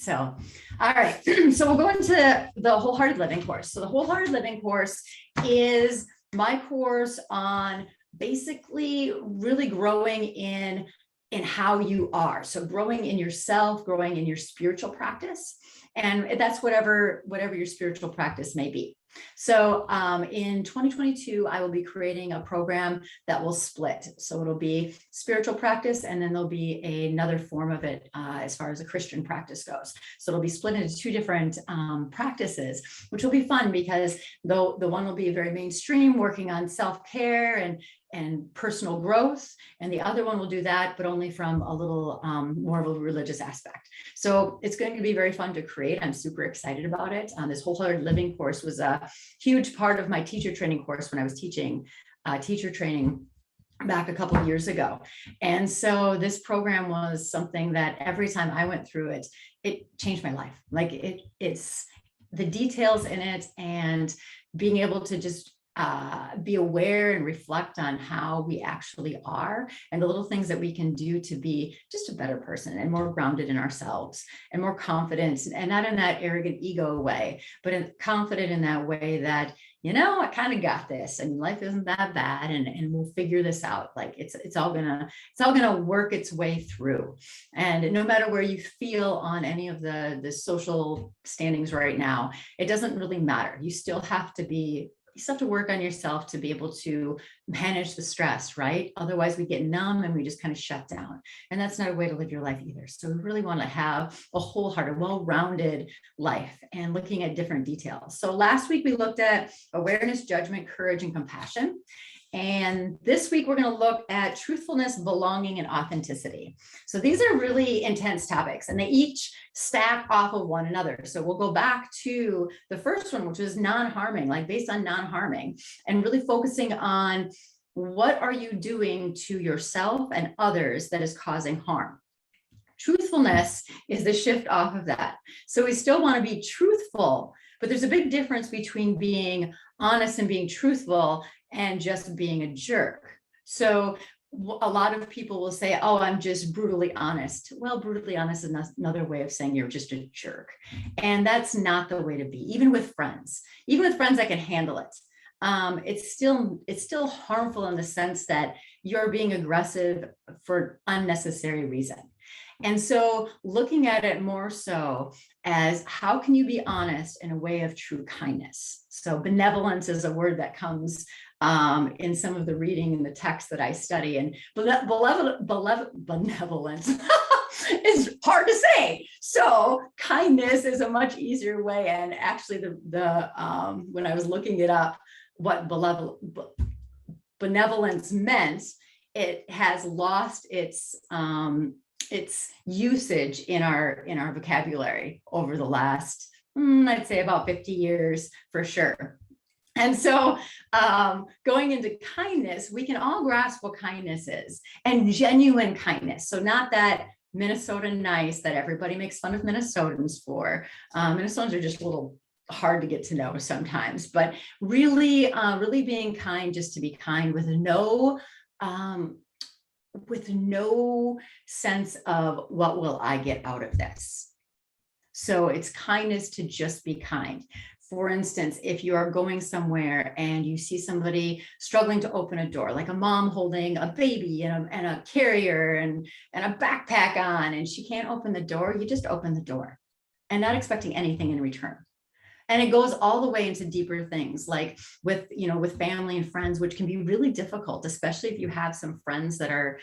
So, all right. So we'll go into the Wholehearted Living course. So the Wholehearted Living course is my course on basically really growing in how you are. So growing in yourself, growing in your spiritual practice. And that's whatever your spiritual practice may be. So in 2022, I will be creating a program that will split. So it'll be spiritual practice, and then there'll be another form of it as far as a Christian practice goes. So it'll be split into two different practices, which will be fun because the one will be very mainstream, working on self-care and personal growth. And the other one will do that, but only from a little more of a religious aspect. So it's going to be very fun to create. I'm super excited about it. This Wholehearted Living course was a huge part of my teacher training course when I was teaching teacher training back a couple of years ago. And so this program was something that every time I went through it, it changed my life. Like it's the details in it, and being able to just be aware and reflect on how we actually are, and the little things that we can do to be just a better person and more grounded in ourselves and more confident, and not in that arrogant ego way, but confident in that way that, I kind of got this, and life isn't that bad, and we'll figure this out. Like it's all gonna work its way through. And no matter where you feel on any of the social standings right now, it doesn't really matter. You still have to work on yourself to be able to manage the stress, right? Otherwise we get numb and we just kind of shut down. And that's not a way to live your life either. So we really want to have a wholehearted, well-rounded life, and looking at different details. So last week we looked at awareness, judgment, courage, and compassion. And this week we're going to look at truthfulness, belonging, and authenticity. So these are really intense topics, and they each stack off of one another. So we'll go back to the first one, which is non-harming, like based on non-harming, and really focusing on what are you doing to yourself and others that is causing harm. Truthfulness is the shift off of that. So we still want to be truthful, but there's a big difference between being honest and being truthful and just being a jerk. So a lot of people will say, oh, I'm just brutally honest. Well, brutally honest is another way of saying you're just a jerk. And that's not the way to be, even with friends that can handle it. It's still harmful in the sense that you're being aggressive for unnecessary reason. And so looking at it more so as how can you be honest in a way of true kindness? So benevolence is a word that comes in some of the reading in the text that I study, and benevolence is hard to say. So kindness is a much easier way. And actually the when I was looking it up, what benevolence meant, it has lost its usage in our vocabulary over the last, I'd say about 50 years for sure. And so going into kindness, we can all grasp what kindness is, and genuine kindness. So not that Minnesota nice that everybody makes fun of Minnesotans for. Minnesotans are just a little hard to get to know sometimes, but really being kind just to be kind, with no sense of what will I get out of this. So it's kindness to just be kind. For instance, if you are going somewhere and you see somebody struggling to open a door, like a mom holding a baby and a carrier and a backpack on, and she can't open the door, you just open the door and not expecting anything in return. And it goes all the way into deeper things, like with family and friends, which can be really difficult, especially if you have some friends that are,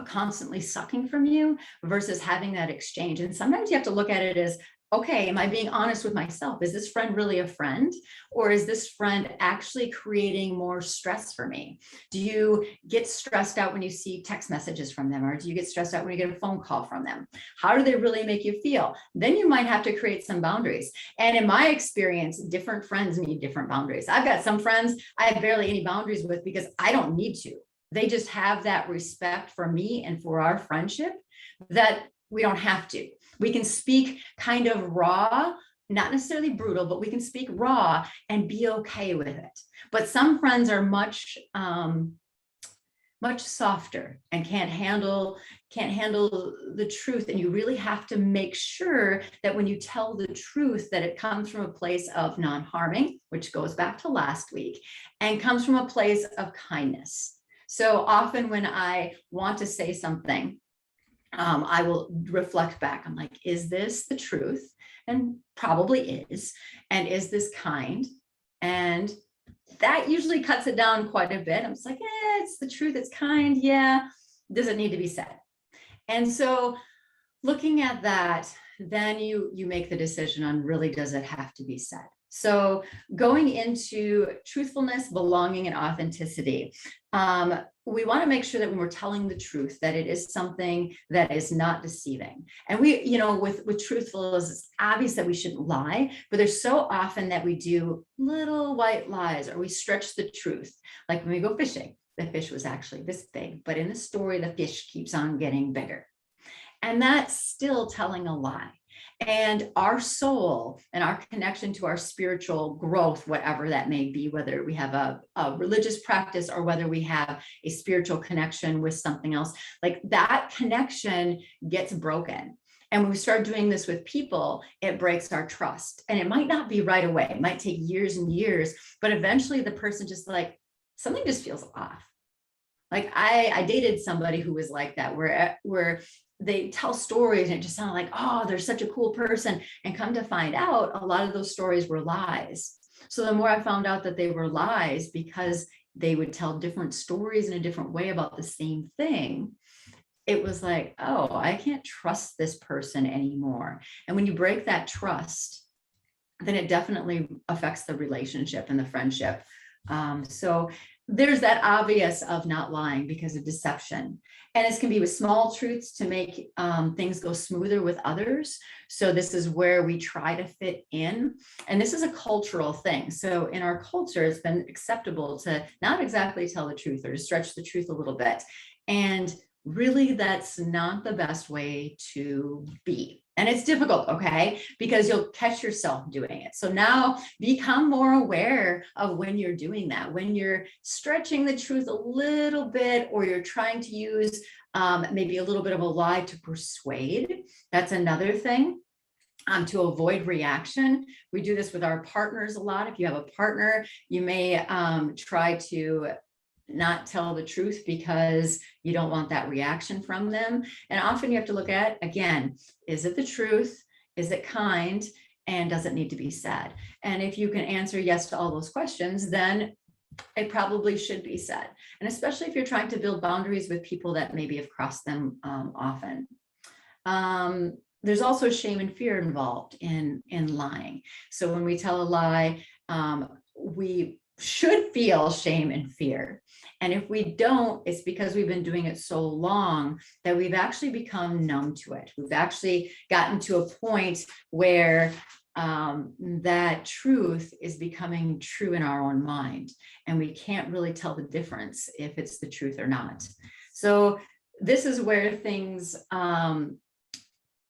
constantly sucking from you versus having that exchange. And sometimes you have to look at it as, okay, am I being honest with myself? Is this friend really a friend? Or is this friend actually creating more stress for me? Do you get stressed out when you see text messages from them? Or do you get stressed out when you get a phone call from them? How do they really make you feel? Then you might have to create some boundaries. And in my experience, different friends need different boundaries. I've got some friends I have barely any boundaries with because I don't need to. They just have that respect for me and for our friendship that we don't have to. We can speak kind of raw, not necessarily brutal, but we can speak raw and be okay with it. But some friends are much much softer and can't handle the truth. And you really have to make sure that when you tell the truth, that it comes from a place of non-harming, which goes back to last week, and comes from a place of kindness. So often when I want to say something, I will reflect back. I'm like, is this the truth? And probably is. And is this kind? And that usually cuts it down quite a bit. I'm just like, it's the truth. It's kind. Yeah. Does it need to be said? And so looking at that, then you make the decision on, really, does it have to be said? So going into truthfulness, belonging, and authenticity, we want to make sure that when we're telling the truth, that it is something that is not deceiving. And we, with truthfulness, it's obvious that we shouldn't lie, but there's so often that we do little white lies, or we stretch the truth. Like when we go fishing, the fish was actually this big, but in the story, the fish keeps on getting bigger. And that's still telling a lie. And our soul and our connection to our spiritual growth, whatever that may be, whether we have a religious practice or whether we have a spiritual connection with something else, like that connection gets broken. And when we start doing this with people, it breaks our trust. And it might not be right away. It might take years and years, but eventually the person just like, something just feels off. Like I dated somebody who was like that, where they tell stories and it just sounded like, oh, they're such a cool person. And come to find out, a lot of those stories were lies. So the more I found out that they were lies, because they would tell different stories in a different way about the same thing, it was like, oh, I can't trust this person anymore. And when you break that trust, then it definitely affects the relationship and the friendship. So there's that obvious of not lying because of deception. And this can be with small truths to make things go smoother with others. So this is where we try to fit in. And this is a cultural thing. So in our culture, it's been acceptable to not exactly tell the truth, or to stretch the truth a little bit. And really, that's not the best way to be. And it's difficult, okay, because you'll catch yourself doing it. So now become more aware of when you're doing that, when you're stretching the truth a little bit, or you're trying to use maybe a little bit of a lie to persuade. That's another thing. To avoid reaction. We do this with our partners a lot. If you have a partner, you may try to not tell the truth because you don't want that reaction from them. And often you have to look at, again, is it the truth? Is it kind? And does it need to be said? And if you can answer yes to all those questions, then it probably should be said. And especially if you're trying to build boundaries with people that maybe have crossed them often. There's also shame and fear involved in lying. So when we tell a lie, we should feel shame and fear. And if we don't, it's because we've been doing it so long that we've actually become numb to it. We've actually gotten to a point where that truth is becoming true in our own mind. And we can't really tell the difference if it's the truth or not. So this is where things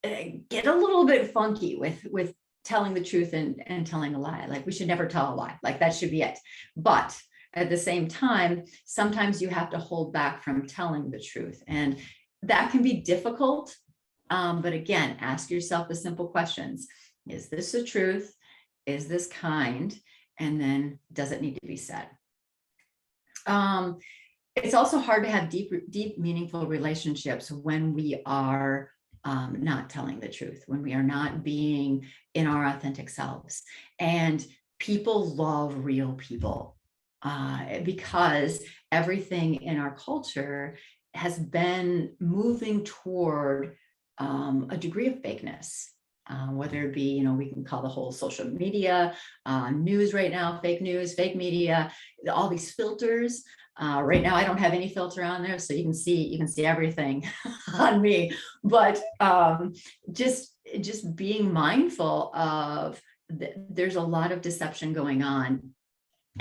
get a little bit funky with telling the truth and telling a lie. Like, we should never tell a lie. Like, that should be it. But at the same time, sometimes you have to hold back from telling the truth. And that can be difficult. But again, ask yourself the simple questions. Is this the truth? Is this kind? And then, does it need to be said? It's also hard to have deep, meaningful relationships when we are not telling the truth, when we are not being in our authentic selves. And people love real people because everything in our culture has been moving toward a degree of fakeness. Whether it be, we can call the whole social media, news right now, fake news, fake media, all these filters. Right now, I don't have any filter on there, so you can see everything on me. But just being mindful of there's a lot of deception going on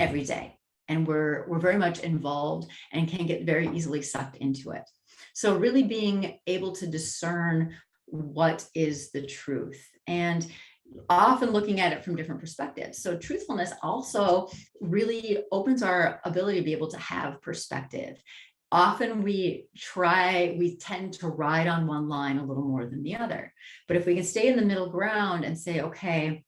every day, and we're very much involved and can get very easily sucked into it. So really being able to discern what is the truth, and often looking at it from different perspectives. So truthfulness also really opens our ability to be able to have perspective. often we tend to ride on one line a little more than the other. But if we can stay in the middle ground and say, okay,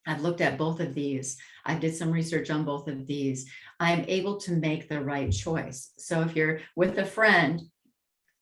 I've looked at both of these, I did some research on both of these, I'm able to make the right choice. So if you're with a friend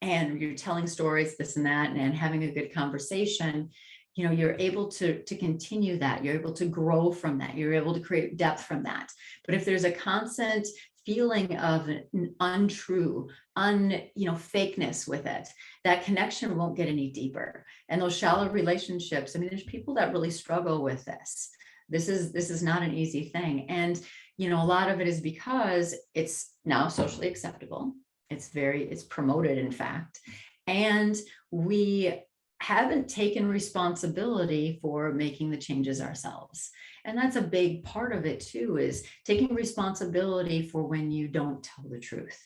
and you're telling stories, this and that, and having a good conversation, you're able to continue that. You're able to grow from that. You're able to create depth from that. But if there's a constant feeling of an untrue, fakeness with it, that connection won't get any deeper. And those shallow relationships, I mean, there's people that really struggle with this. This is not an easy thing. And, a lot of it is because it's now socially acceptable. It's promoted, in fact. And we haven't taken responsibility for making the changes ourselves. And that's a big part of it too, is taking responsibility for when you don't tell the truth.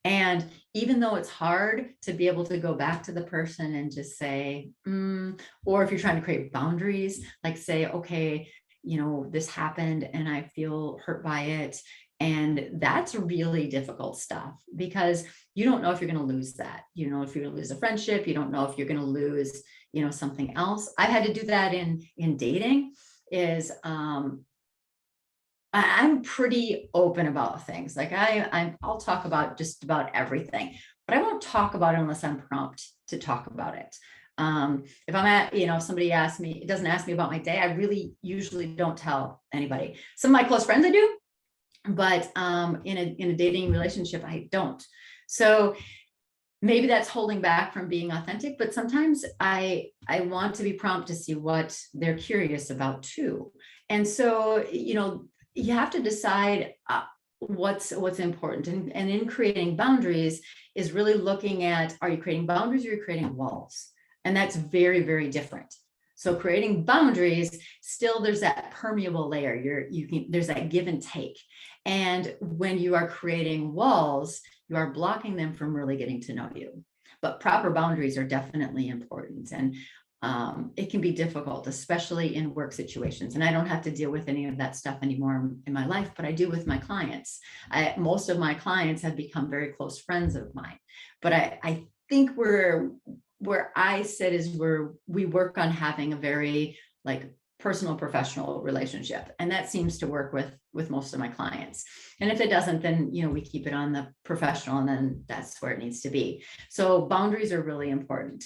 And even though it's hard to be able to go back to the person and just say, or if you're trying to create boundaries, like say, okay, this happened and I feel hurt by it. And that's really difficult stuff, because you don't know if you're going to lose that. You know, if you're going to lose a friendship, you don't know if you're going to lose, something else. I've had to do that in dating. I'm pretty open about things. Like I'll talk about just about everything, but I won't talk about it unless I'm prompted to talk about it. If I'm at, if somebody asks me, it doesn't ask me about my day, I really usually don't tell anybody. Some of my close friends I do, but in a dating relationship, I don't. So maybe that's holding back from being authentic, but sometimes I want to be prompt to see what they're curious about too. And so, you have to decide what's important. And in creating boundaries is really looking at, are you creating boundaries or are you creating walls? And that's very, very different. So creating boundaries, still there's that permeable layer. There's that give and take. And when you are creating walls, you are blocking them from really getting to know you. But proper boundaries are definitely important. And it can be difficult, especially in work situations. And I don't have to deal with any of that stuff anymore in my life, but I do with my clients. Most of my clients have become very close friends of mine. But I think where I sit is where we work on having a very personal, professional relationship. And that seems to work with most of my clients. And if it doesn't, then, we keep it on the professional, and then that's where it needs to be. So boundaries are really important.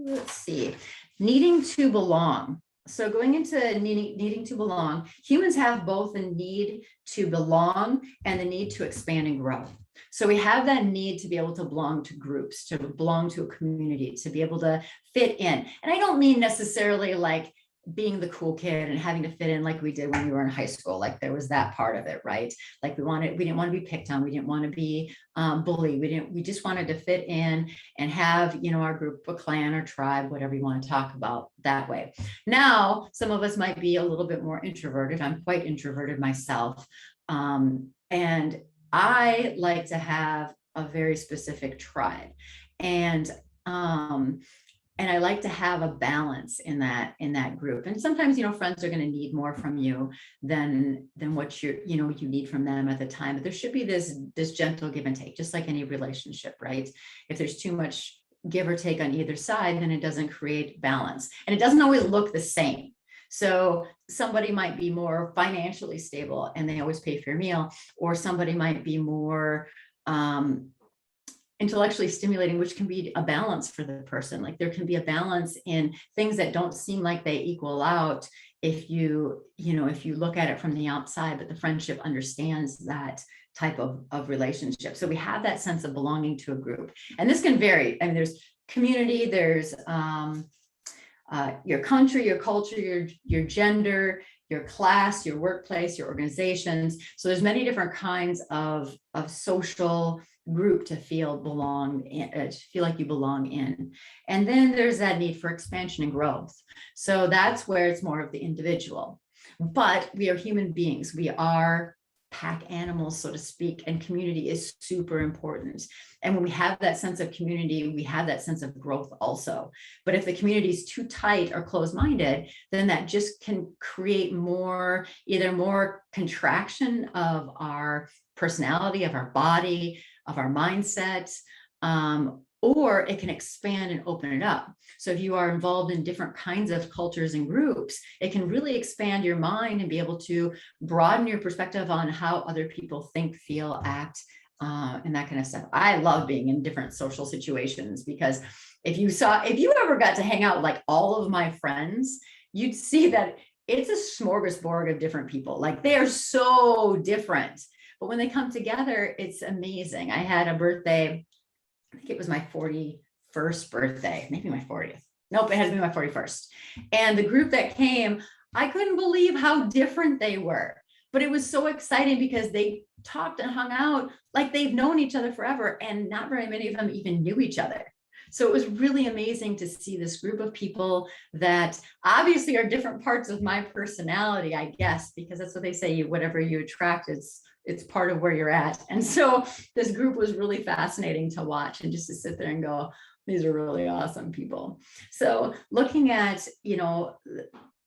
Let's see, needing to belong. So going into needing to belong, humans have both the need to belong and the need to expand and grow. So we have that need to be able to belong to groups, to belong to a community, to be able to fit in. And I don't mean necessarily like being the cool kid and having to fit in like we did when we were in high school. Like there was that part of it, right? Like we didn't want to be picked on. We didn't want to be bullied. We just wanted to fit in and have, our group, a clan or tribe, whatever you want to talk about that way. Now, some of us might be a little bit more introverted. I'm quite introverted myself. And I like to have a very specific tribe. And I like to have a balance in that group. And sometimes, friends are going to need more from you than what you need from them at the time. But there should be this gentle give and take, just like any relationship, right? If there's too much give or take on either side, then it doesn't create balance. And it doesn't always look the same. So somebody might be more financially stable and they always pay for your meal, or somebody might be more intellectually stimulating, which can be a balance for the person. Like there can be a balance in things that don't seem like they equal out if you look at it from the outside, but the friendship understands that type of relationship. So we have that sense of belonging to a group. And this can vary. I mean, there's community, there's your country, your culture, your gender, your class, your workplace, your organizations. So there's many different kinds of social group to feel like you belong in. And then there's that need for expansion and growth. So that's where it's more of the individual. But we are human beings. We are pack animals, so to speak, and community is super important. And when we have that sense of community, we have that sense of growth also. But if the community is too tight or closed-minded, then that just can create more, either more contraction of our personality, of our body, of our mindset, or it can expand and open it up. So if you are involved in different kinds of cultures and groups, it can really expand your mind and be able to broaden your perspective on how other people think, feel, act, and that kind of stuff. I love being in different social situations, because if you ever got to hang out with like all of my friends, you'd see that it's a smorgasbord of different people. Like, they are so different, but when they come together, it's amazing. I had a birthday, I think it was my 41st birthday, maybe my 40th. Nope, it had to be my 41st. And the group that came, I couldn't believe how different they were. But it was so exciting because they talked and hung out like they've known each other forever, and not very many of them even knew each other. So it was really amazing to see this group of people that obviously are different parts of my personality, I guess, because that's what they say, whatever you attract, it's part of where you're at. And so this group was really fascinating to watch, and just to sit there and go, these are really awesome people. So looking at,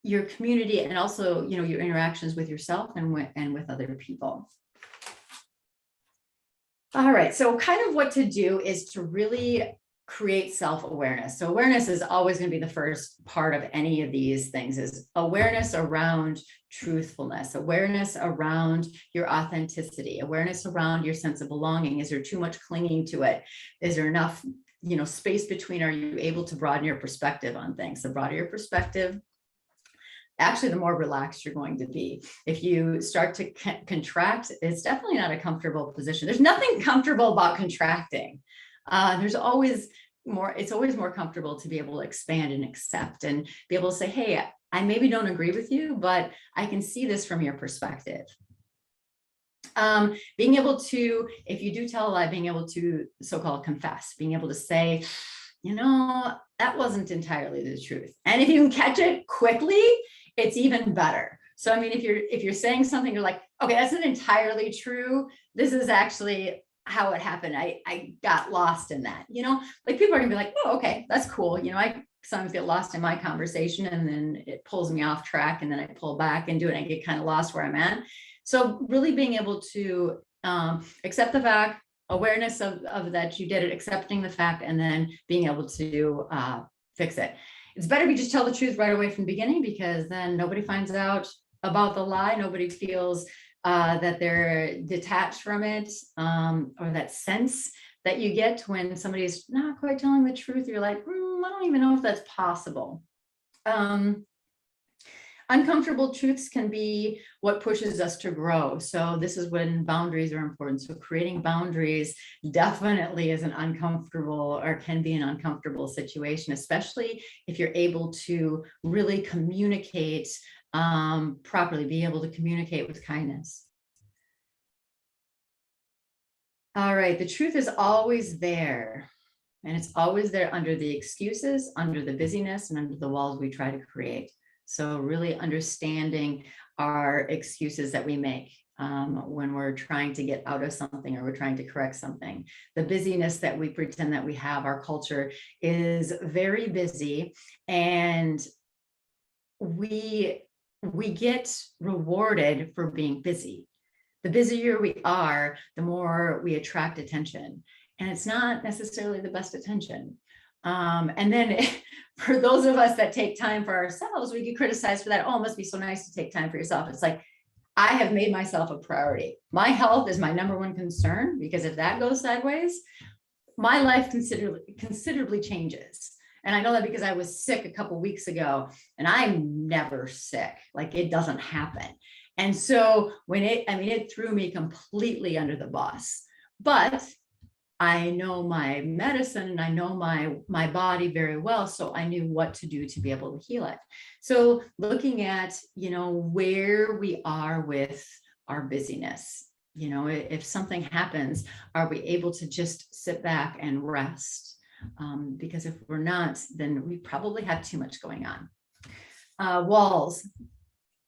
your community, and also, your interactions with yourself and with other people. All right, so kind of what to do is to really create self-awareness. So awareness is always going to be the first part of any of these things, is awareness around truthfulness, awareness around your authenticity, awareness around your sense of belonging. Is there too much clinging to it? Is there enough, space between? Are you able to broaden your perspective on things? The broader your perspective, actually, the more relaxed you're going to be. If you start to contract, it's definitely not a comfortable position. There's nothing comfortable about contracting. It's always more comfortable to be able to expand and accept, and be able to say, hey, I maybe don't agree with you, but I can see this from your perspective. Being able to, if you do tell a lie, being able to so-called confess, being able to say, that wasn't entirely the truth. And if you can catch it quickly, it's even better. So, I mean, if you're saying something, you're like, okay, that's not entirely true. This is actually how it happened. I got lost in that, like people are gonna be like, oh, okay, that's cool. I sometimes get lost in my conversation, and then it pulls me off track, and then I pull back and do it. And I get kind of lost where I'm at. So really being able to accept the fact, awareness of that you did it, accepting the fact, and then being able to fix it. It's better if you just tell the truth right away from the beginning, because then nobody finds out about the lie. Nobody feels that they're detached from it, or that sense that you get when somebody's not quite telling the truth. You're like, I don't even know if that's possible. Uncomfortable truths can be what pushes us to grow. So this is when boundaries are important. So creating boundaries definitely is an uncomfortable, or can be an uncomfortable situation, especially if you're able to really communicate properly, be able to communicate with kindness. All right, the truth is always there, and it's always there under the excuses, under the busyness, and under the walls we try to create. So really understanding our excuses that we make when we're trying to get out of something, or we're trying to correct something. The busyness that we pretend that we have, our culture is very busy, and we get rewarded for being busy. The busier we are, the more we attract attention, and it's not necessarily the best attention. And then for those of us that take time for ourselves, we get criticized for that. Oh, it must be so nice to take time for yourself. It's like, I have made myself a priority. My health is my number one concern, because if that goes sideways, my life considerably changes. And I know that because I was sick a couple of weeks ago, and I'm never sick. Like, it doesn't happen. And so when it threw me completely under the bus. But I know my medicine, and I know my body very well. So I knew what to do to be able to heal it. So looking at, where we are with our busyness, if something happens, are we able to just sit back and rest? Because if we're not, then we probably have too much going on. Walls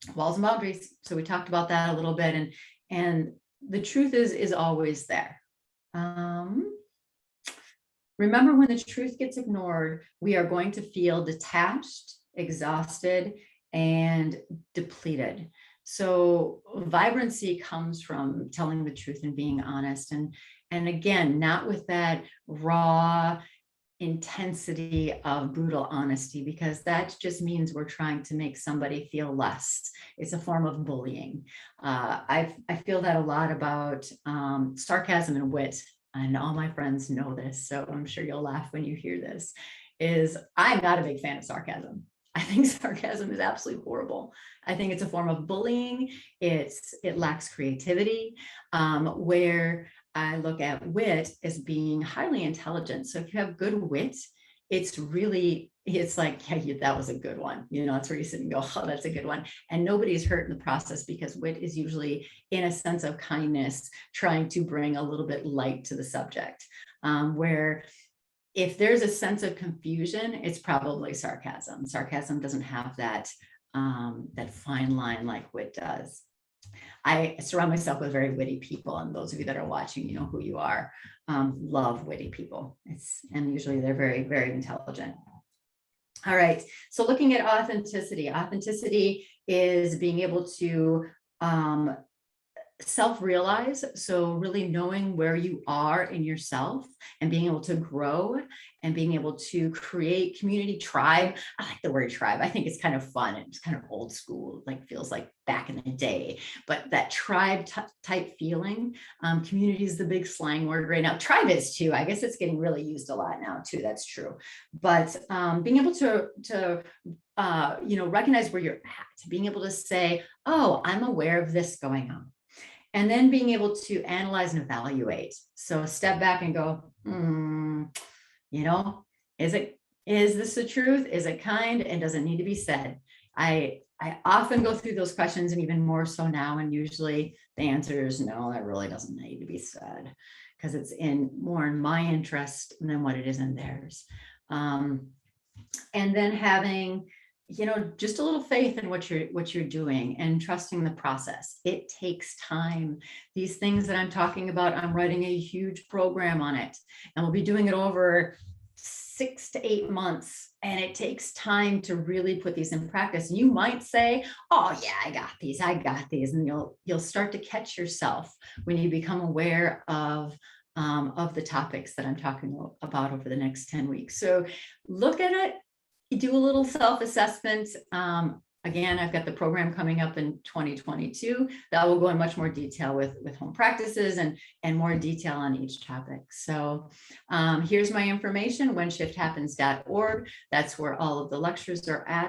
and boundaries. So we talked about that a little bit. And And the truth is always there. Remember, when the truth gets ignored, we are going to feel detached, exhausted, and depleted. So vibrancy comes from telling the truth and being honest. And again, not with that raw intensity of brutal honesty, because that just means we're trying to make somebody feel less. It's a form of bullying. I feel that a lot about sarcasm and wit, and all my friends know this, so I'm sure you'll laugh when you hear this, is I'm not a big fan of sarcasm. I think sarcasm is absolutely horrible. I think it's a form of bullying. It lacks creativity, where I look at wit as being highly intelligent. So if you have good wit, it's like, yeah, that was a good one. It's where you sit and go, oh, that's a good one. And nobody's hurt in the process, because wit is usually in a sense of kindness, trying to bring a little bit light to the subject. Where if there's a sense of confusion, it's probably sarcasm. Sarcasm doesn't have that fine line like wit does. I surround myself with very witty people, and those of you that are watching, you know who you are. Love witty people. And usually they're very, very intelligent. All right, so looking at authenticity. Authenticity is being able to self-realize, so really knowing where you are in yourself and being able to grow and being able to create community, tribe. I like the word tribe. I think it's kind of fun. It's kind of old school, like feels like back in the day, but that tribe type feeling. Community is the big slang word right now. Tribe is too. I guess it's getting really used a lot now too. That's true. But being able to recognize where you're at, being able to say, oh, I'm aware of this going on. And then being able to analyze and evaluate. So step back and go, is this the truth? Is it kind? And does it need to be said? I often go through those questions, and even more so now. And usually the answer is no, that really doesn't need to be said, because it's more in my interest than what it is in theirs. And then having just a little faith in what you're doing, and trusting the process. It takes time. These things that I'm talking about, I'm writing a huge program on it, and we'll be doing it over 6 to 8 months. And it takes time to really put these in practice. You might say, oh yeah, I got these. And you'll start to catch yourself when you become aware of the topics that I'm talking about over the next 10 weeks. So look at it. You do a little self-assessment. Again, I've got the program coming up in 2022 that will go in much more detail with home practices and more detail on each topic. So here's my information, whenShiftHappens.org. That's where all of the lectures are at.